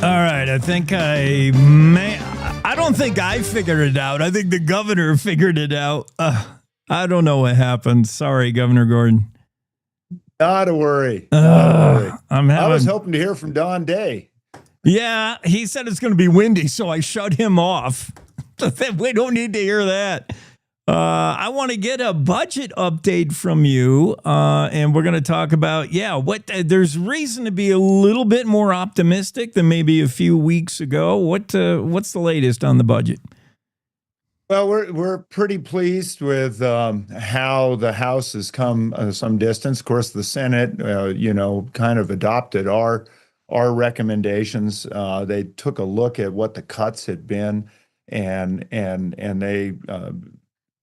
All right, I don't think I figured it out. I think the governor figured it out. I don't know what happened. Sorry, Governor Gordon. Not to worry. Not to worry. I was hoping to hear from Don Day. Yeah, he said it's going to be windy, so I shut him off. We don't need to hear that. I want to get a budget update from you, and we're going to talk about, there's reason to be a little bit more optimistic than maybe a few weeks ago. What's the latest on the budget? Well, we're pretty pleased with how the House has come some distance. Of course, the Senate, kind of adopted our recommendations. They took a look at what the cuts had been, and they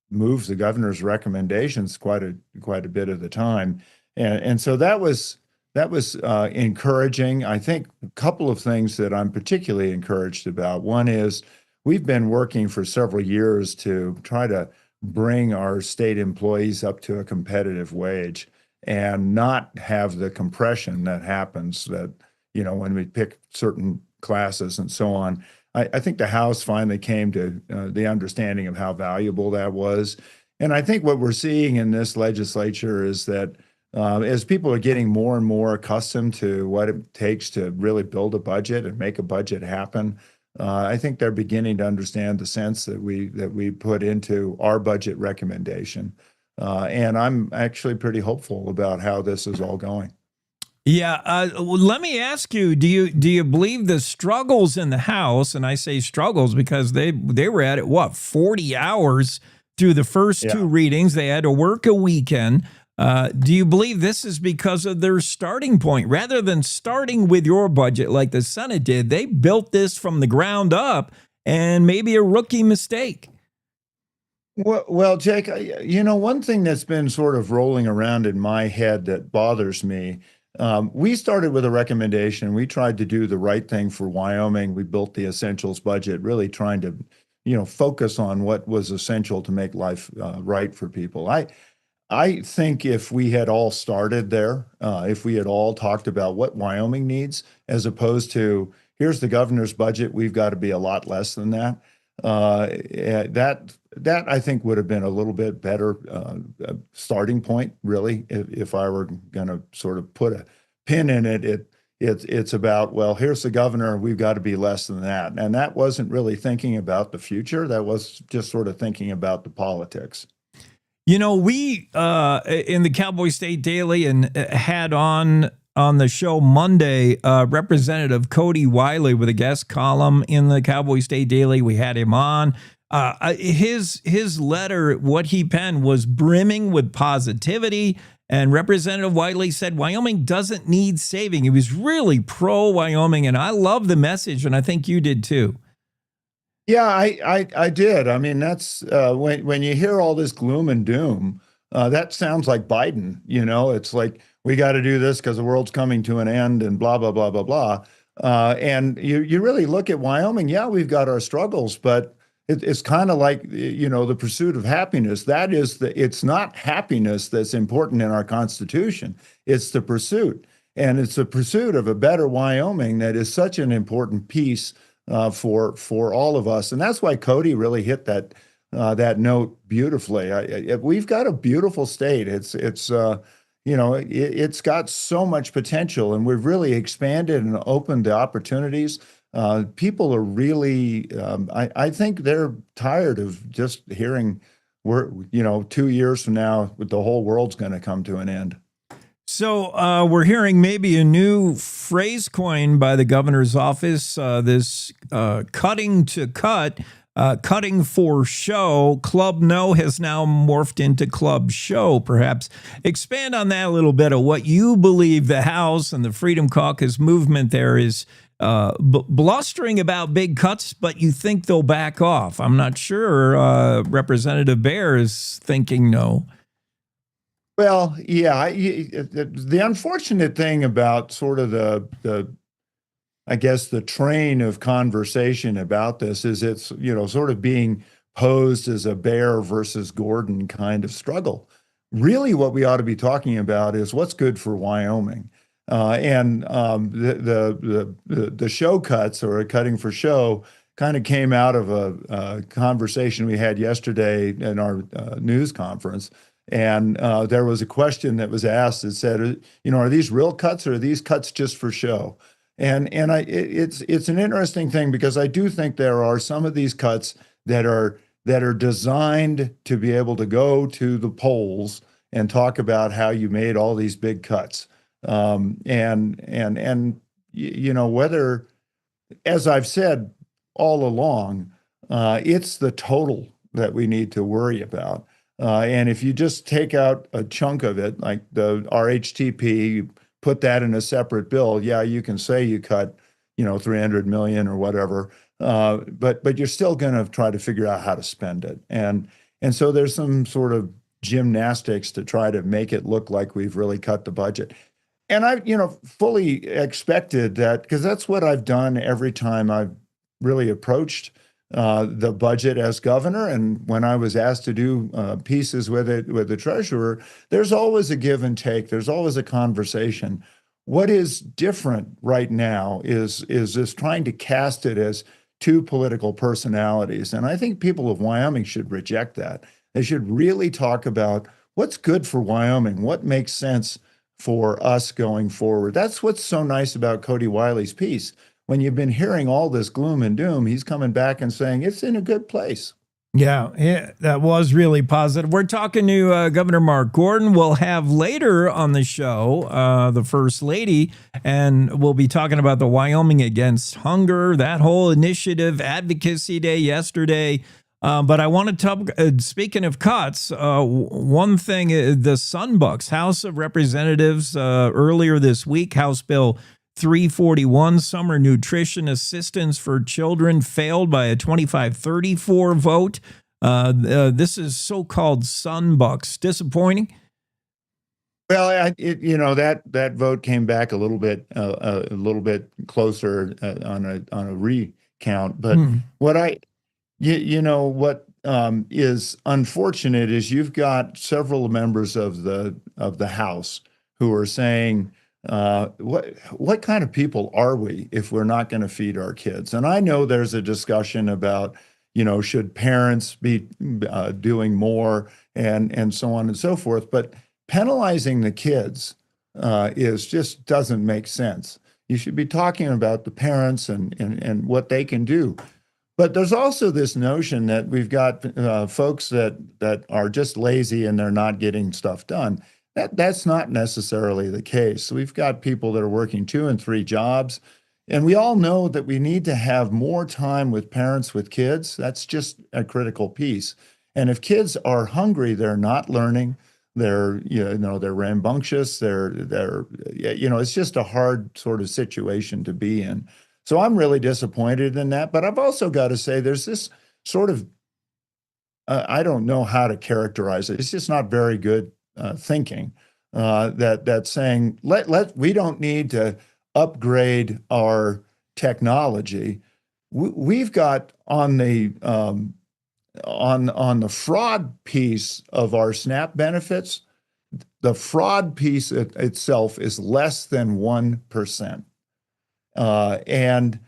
moved the governor's recommendations quite a bit of the time, and so that was encouraging. I think a couple of things that I'm particularly encouraged about. One is we've been working for several years to try to bring our state employees up to a competitive wage and not have the compression that happens that, when we pick certain classes and so on. I think the House finally came to the understanding of how valuable that was. And I think what we're seeing in this legislature is that as people are getting more and more accustomed to what it takes to really build a budget and make a budget happen, I think they're beginning to understand the sense that we put into our budget recommendation. And I'm actually pretty hopeful about how this is all going. Yeah, let me ask you: do you believe the struggles in the House? And I say struggles because they were at it 40 hours through the first two readings. They had to work a weekend. Do you believe this is because of their starting point rather than starting with your budget like the Senate did? They built this from the ground up, and maybe a rookie mistake. Well, Jake, one thing that's been sort of rolling around in my head that bothers me. We started with a recommendation. We tried to do the right thing for Wyoming. We built the essentials budget, really trying to, focus on what was essential to make life right for people. I think if we had all started there, if we had all talked about what Wyoming needs, as opposed to here's the governor's budget, we've got to be a lot less than that. That I think would have been a little bit better starting point, really. If I were going to sort of put a pin in it, it's about, well, here's the governor, we've got to be less than that. And that wasn't really thinking about the future. That was just sort of thinking about the politics. We in the Cowboy State Daily and had on the show Monday, Representative Cody Wiley with a guest column in the Cowboy State Daily. We had him on. His letter, what he penned, was brimming with positivity. And Representative Wiley said Wyoming doesn't need saving. He was really pro-Wyoming, and I love the message, and I think you did too. Yeah, I did. I mean, that's when you hear all this gloom and doom, that sounds like Biden. It's like, we got to do this because the world's coming to an end and blah, blah, blah, blah, blah. And you really look at Wyoming. Yeah, we've got our struggles, but it's kind of like, the pursuit of happiness. It's not happiness that's important in our Constitution. It's the pursuit. And it's the pursuit of a better Wyoming that is such an important piece for all of us. And that's why Cody really hit that note beautifully. We've got a beautiful state. It's got so much potential, and we've really expanded and opened the opportunities. People are really, I think they're tired of just hearing, 2 years from now, the whole world's going to come to an end. So we're hearing maybe a new phrase coined by the governor's office, this cutting to cut. Cutting for show. Club No has now morphed into Club Show, perhaps. Expand on that a little bit of what you believe the House and the Freedom Caucus movement there is blustering about big cuts, but you think they'll back off. I'm not sure Representative Bear is thinking no. Well, yeah, the unfortunate thing about sort of I guess the train of conversation about this is it's, sort of being posed as a Bear versus Gordon kind of struggle. Really, what we ought to be talking about is what's good for Wyoming. And the show cuts, or a cutting for show, kind of came out of a conversation we had yesterday in our news conference. And there was a question that was asked that said, are these real cuts, or are these cuts just for show? It's an interesting thing, because I do think there are some of these cuts that are designed to be able to go to the polls and talk about how you made all these big cuts. Whether, as I've said all along, it's the total that we need to worry about. And if you just take out a chunk of it, like the RHTP, put that in a separate bill, yeah, you can say you cut, 300 million or whatever, but you're still going to try to figure out how to spend it. And so there's some sort of gymnastics to try to make it look like we've really cut the budget. And I, fully expected that, because that's what I've done every time I've really approached the budget as governor. And when I was asked to do pieces with it with the treasurer, there's always a give and take. There's always a conversation. What is different right now is this trying to cast it as two political personalities. And I think people of Wyoming should reject that. They should really talk about what's good for Wyoming, what makes sense for us going forward. That's what's so nice about Cody Wiley's piece. When you've been hearing all this gloom and doom, he's coming back and saying it's in a good place. Yeah, that was really positive. We're talking to Governor Mark Gordon. We'll have later on the show the First Lady, and we'll be talking about the Wyoming Against Hunger, that whole initiative, Advocacy Day yesterday. But I want to talk, speaking of cuts, one thing, the Sunbucks, House of Representatives, earlier this week, House Bill 341, Summer Nutrition Assistance for Children, failed by a 25-34 vote. This is so-called Sunbucks. Disappointing? Well, that vote came back a little bit closer on a recount. But what is unfortunate is you've got several members of the House who are saying, what kind of people are we if we're not going to feed our kids? And I know there's a discussion about, should parents be doing more and so on and so forth, but penalizing the kids just doesn't make sense. You should be talking about the parents and what they can do. But there's also this notion that we've got folks that are just lazy and they're not getting stuff done. That's not necessarily the case. We've got people that are working 2 and 3 jobs, and we all know that we need to have more time with parents with kids. That's just a critical piece. And if kids are hungry, they're not learning. They're rambunctious. It's just a hard sort of situation to be in. So I'm really disappointed in that. But I've also got to say there's this sort of, I don't know how to characterize it. It's just not very good thinking that's saying we don't need to upgrade our technology. We've got on the fraud piece of our SNAP benefits, the fraud piece itself is less than 1%. And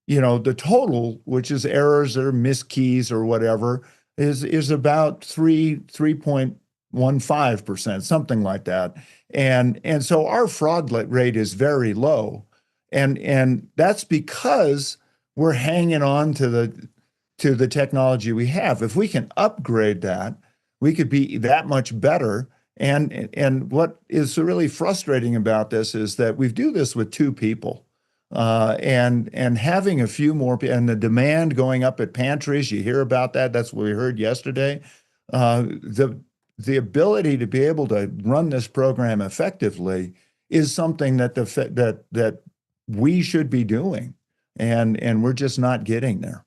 the total, which is errors or miskeys or whatever, is about 3.15%, something like that. And so our fraud rate is very low. And that's because we're hanging on to the technology we have. If we can upgrade that, we could be that much better. And what is really frustrating about this is that we do this with 2 people. And having a few more, and the demand going up at pantries, you hear about that. That's what we heard yesterday. The ability to be able to run this program effectively is something that we should be doing, and we're just not getting there.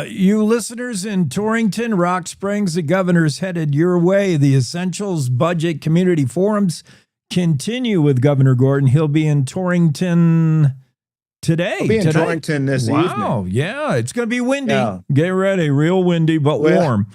You listeners in Torrington, Rock Springs, the governor's headed your way. The Essentials Budget Community Forums continue with Governor Gordon. He'll be in Torrington today. He'll be in Torrington this evening. Wow, yeah, it's going to be windy. Yeah. Get ready, real windy, but warm.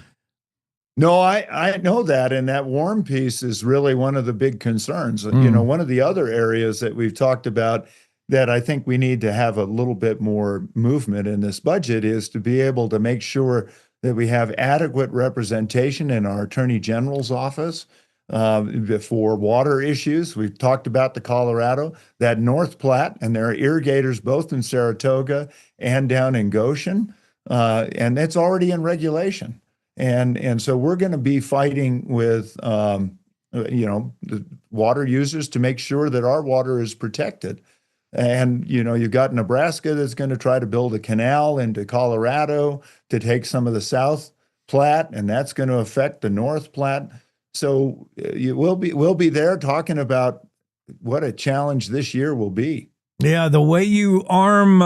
No, I know that, and that warm piece is really one of the big concerns. One of the other areas that we've talked about that I think we need to have a little bit more movement in this budget is to be able to make sure that we have adequate representation in our Attorney General's office for water issues. We've talked about the Colorado, that North Platte, and there are irrigators both in Saratoga and down in Goshen, and it's already in regulation. And so we're going to be fighting with, the water users to make sure that our water is protected. And, you've got Nebraska that's going to try to build a canal into Colorado to take some of the South Platte, and that's going to affect the North Platte. So we'll be there talking about what a challenge this year will be. Yeah, the way you arm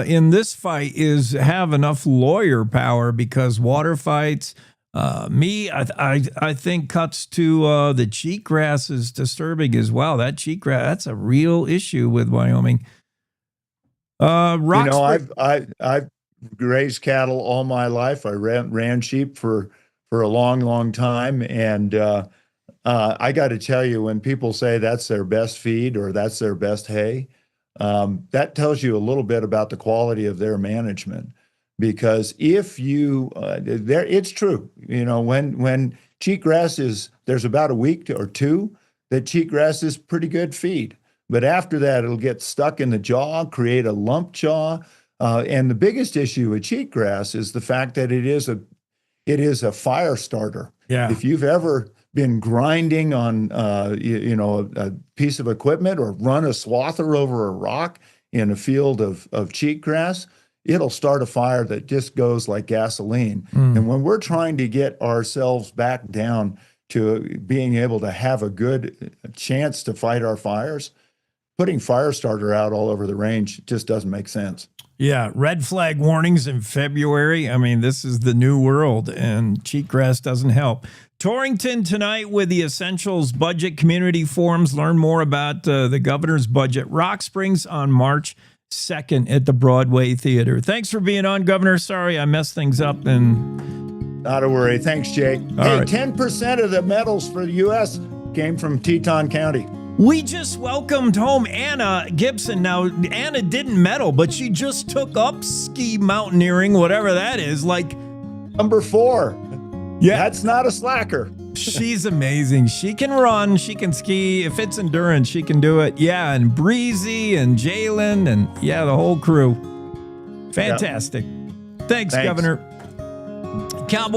in this fight is have enough lawyer power, because water fights, I think cuts to the cheatgrass is disturbing as well. That cheatgrass, that's a real issue with Wyoming. I've raised cattle all my life. I ran sheep for a long, long time, and I got to tell you, when people say that's their best feed or that's their best hay, that tells you a little bit about the quality of their management. Because if you, it's true, when cheatgrass there's about a week or two that cheatgrass is pretty good feed. But after that, it'll get stuck in the jaw, create a lump jaw. And the biggest issue with cheatgrass is the fact that it is a fire starter. Yeah. If you've ever been grinding on a piece of equipment or run a swather over a rock in a field of cheatgrass, it'll start a fire that just goes like gasoline. And when we're trying to get ourselves back down to being able to have a good chance to fight our fires, putting fire starter out all over the range just doesn't make sense. Yeah, red flag warnings in February. I mean, this is the new world, and cheatgrass doesn't help. Torrington tonight with the Essentials Budget Community Forums. Learn more about the governor's budget. Rock Springs on March 2nd at the Broadway Theater. Thanks for being on, Governor. Sorry I messed things up. And not a worry. Thanks, Jake. Hey, 10% of the medals for the U.S. came from Teton County. We just welcomed home Anna Gibson. Now, Anna didn't medal, but she just took up ski mountaineering, whatever that is. Like number 4. Yeah, that's not a slacker. She's amazing. She can run. She can ski. If it's endurance, she can do it. Yeah, and Breezy and Jalen and, the whole crew. Fantastic. Thanks, Governor. Cowboy.